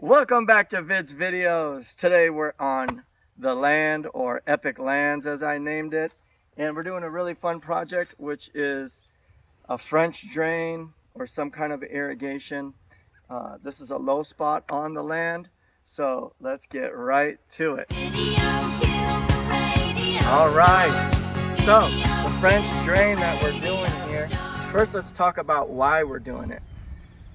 Welcome back to Vid's Videos. Today we're on the land, or Epic Lands as I named it, and we're doing a really fun project, which is a French drain or some kind of irrigation. This is a low spot on the land, so let's get right to it. All right, so the French drain that we're doing here, first let's talk about why we're doing it.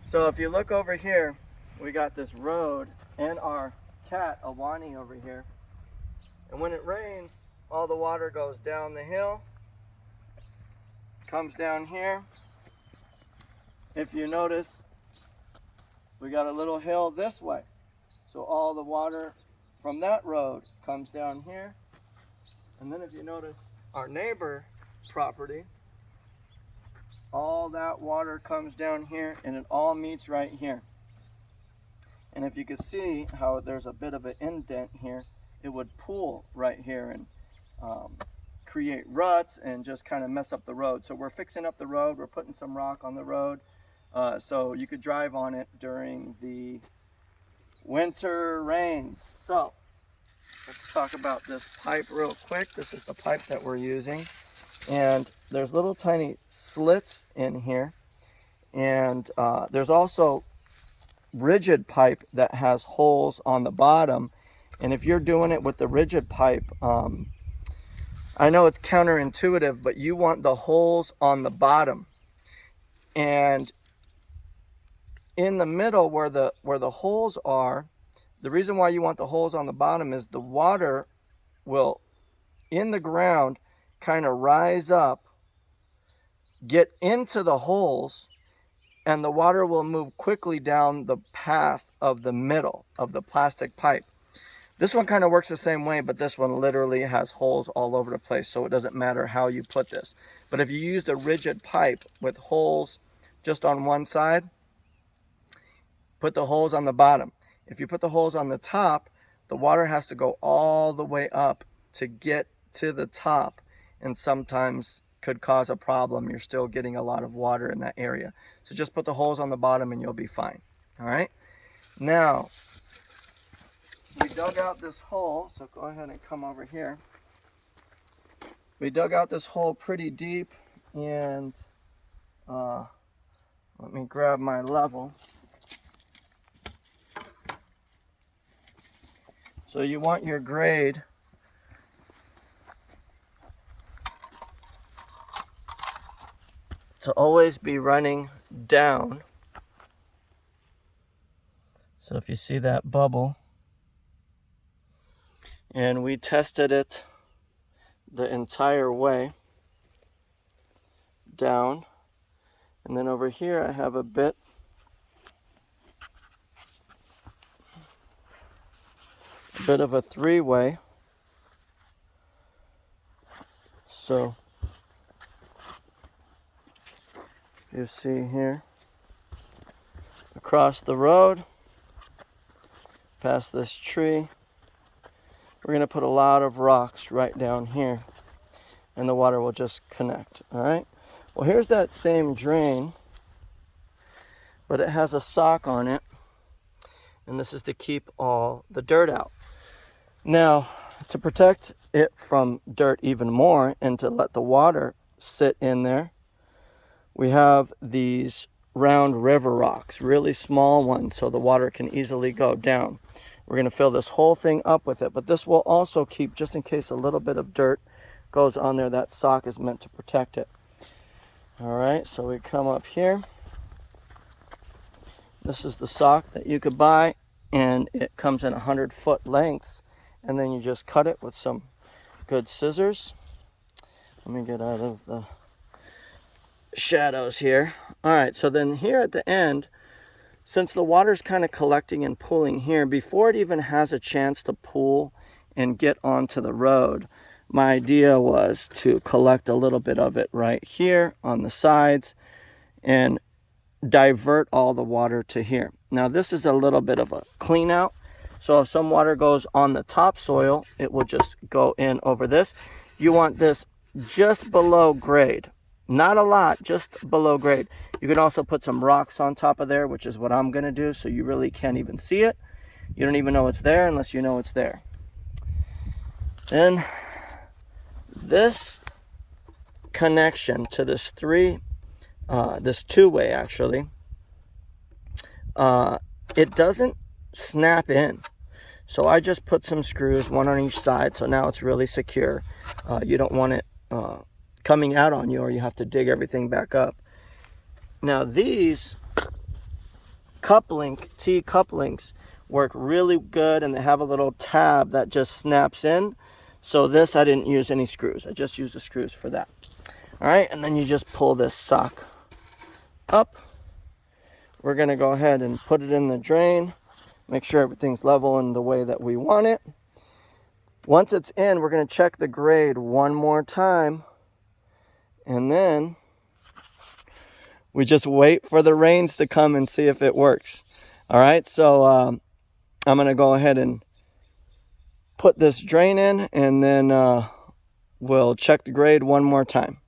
So if you look over here, we got this road and our cat, Awani, over here. And when it rains, all the water goes down the hill, comes down here. If you notice, we got a little hill this way. So all the water from that road comes down here. And then if you notice our neighbor property, all that water comes down here and it all meets right here. And if you can see how there's a bit of an indent here, it would pool right here and create ruts and just kind of mess up the road. So we're fixing up the road. We're putting some rock on the road so you could drive on it during the winter rains. So let's talk about this pipe real quick. This is the pipe that we're using. And there's little tiny slits in here. And there's also rigid pipe that has holes on the bottom. And if you're doing it with the rigid pipe, I know it's counterintuitive, but you want the holes on the bottom. And in the middle where the holes are, the reason why you want the holes on the bottom is the water will, in the ground, kind of rise up, get into the holes, and the water will move quickly down the path of the middle of the plastic pipe. This one kind of works the same way, but this one literally has holes all over the place, so it doesn't matter how you put this. But if you use the rigid pipe with holes just on one side, put the holes on the bottom. If you put the holes on the top, the water has to go all the way up to get to the top, and sometimes could cause a problem. You're still getting a lot of water in that area. So just put the holes on the bottom and you'll be fine. All right. Now, we dug out this hole. So go ahead and come over here. We dug out this hole pretty deep, and let me grab my level. So you want your grade to always be running down. So if you see that bubble, and we tested it the entire way down, and then over here I have a bit of a three-way. So you see here, across the road, past this tree, we're going to put a lot of rocks right down here, and the water will just connect. All right. Well, here's that same drain, but it has a sock on it, and this is to keep all the dirt out. Now, to protect it from dirt even more and to let the water sit in there, we have these round river rocks, really small ones, so the water can easily go down. We're going to fill this whole thing up with it, but this will also keep, just in case a little bit of dirt goes on there, that sock is meant to protect it. All right, so we come up here. This is the sock that you could buy, and it comes in 100-foot lengths, and then you just cut it with some good scissors. Let me get out of the shadows here. All right, so then here at the end, since the water's kind of collecting and pooling here, before it even has a chance to pool and get onto the road, my idea was to collect a little bit of it right here on the sides and divert all the water to here. Now this is a little bit of a clean out, so if some water goes on the topsoil, it will just go in over this. You want this just below grade. Not a lot, just below grade. You can also put some rocks on top of there, which is what I'm going to do, so you really can't even see it. You don't even know it's there unless you know it's there. Then this connection to this this two-way actually, it doesn't snap in. So I just put some screws, one on each side, so now it's really secure. You don't want it coming out on you, or you have to dig everything back up. Now these T-couplings work really good, and they have a little tab that just snaps in. So this, I didn't use any screws. I just used the screws for that. All right, and then you just pull this sock up. We're gonna go ahead and put it in the drain. Make sure everything's level in the way that we want it. Once it's in, we're gonna check the grade one more time. And then we just wait for the rains to come and see if it works. All right, so I'm gonna go ahead and put this drain in, and then we'll check the grade one more time.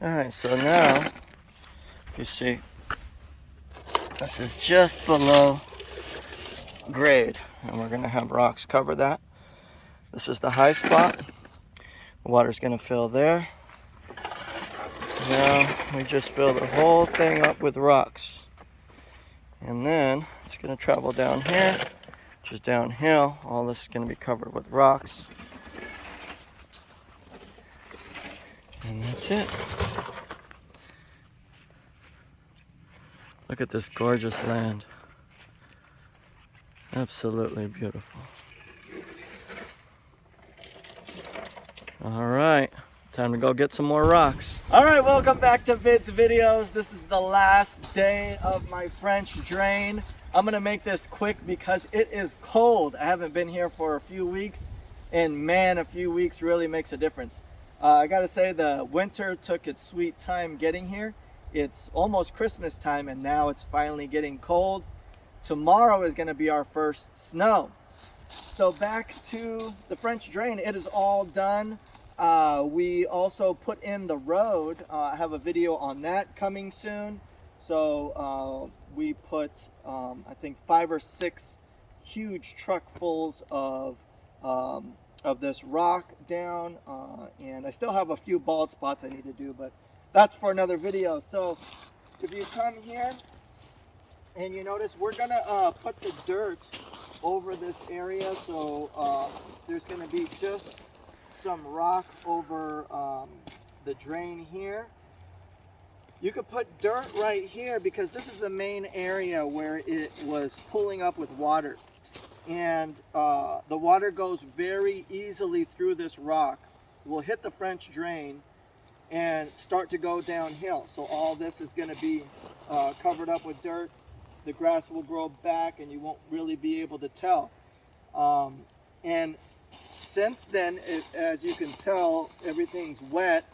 All right, so now you see this is just below grade, and we're gonna have rocks cover that. This is the high spot. The water's gonna fill there. Now we just fill the whole thing up with rocks, and then it's gonna travel down here, which is downhill. All this is gonna be covered with rocks, and that's it. Look at this gorgeous land. Absolutely beautiful. All right, time to go get some more rocks. All right, welcome back to Vid's Videos. This is the last day of my French drain. I'm gonna make this quick because it is cold. I haven't been here for a few weeks, and man, a few weeks really makes a difference. I gotta say, the winter took its sweet time getting here. It's almost Christmas time, and now it's finally getting cold. Tomorrow is gonna be our first snow. So back to the French drain, it is all done. We also put in the road. I have a video on that coming soon. So we put, I think 5 or 6 huge truckfuls of this rock down, and I still have a few bald spots I need to do, but that's for another video. So if you come here and you notice, we're gonna put the dirt over this area, so there's gonna be just some rock over the drain here. You could put dirt right here because this is the main area where it was pulling up with water, and the water goes very easily through this rock, will hit the French drain and start to go downhill. So all this is going to be covered up with dirt. The grass will grow back and you won't really be able to tell. And since then, as you can tell, everything's wet.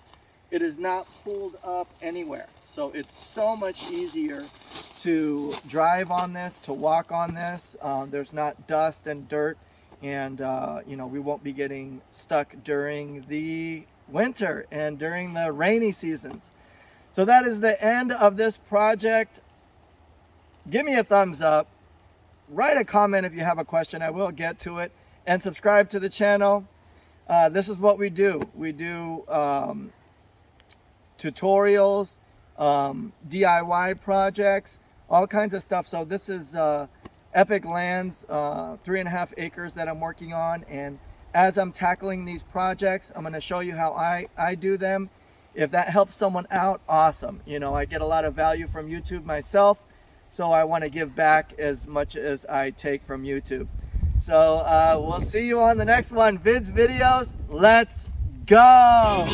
It is not pulled up anywhere. So it's so much easier to drive on this, to walk on this. There's not dust and dirt and you know, we won't be getting stuck during the winter and during the rainy seasons. So that is the end of this project. Give me a thumbs up, write a comment if you have a question, I will get to it, and subscribe to the channel. This is what we do. We do tutorials, DIY projects, all kinds of stuff. So this is Epic Lands, 3.5 acres that I'm working on, and as I'm tackling these projects, I'm going to show you how I do them. If that helps someone out, awesome. You know, I get a lot of value from YouTube myself, so I want to give back as much as I take from YouTube. So we'll see you on the next one. Videos, let's go!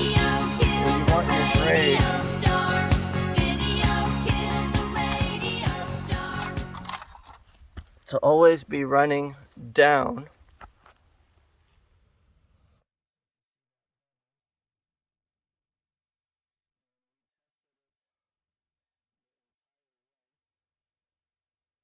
To always be running down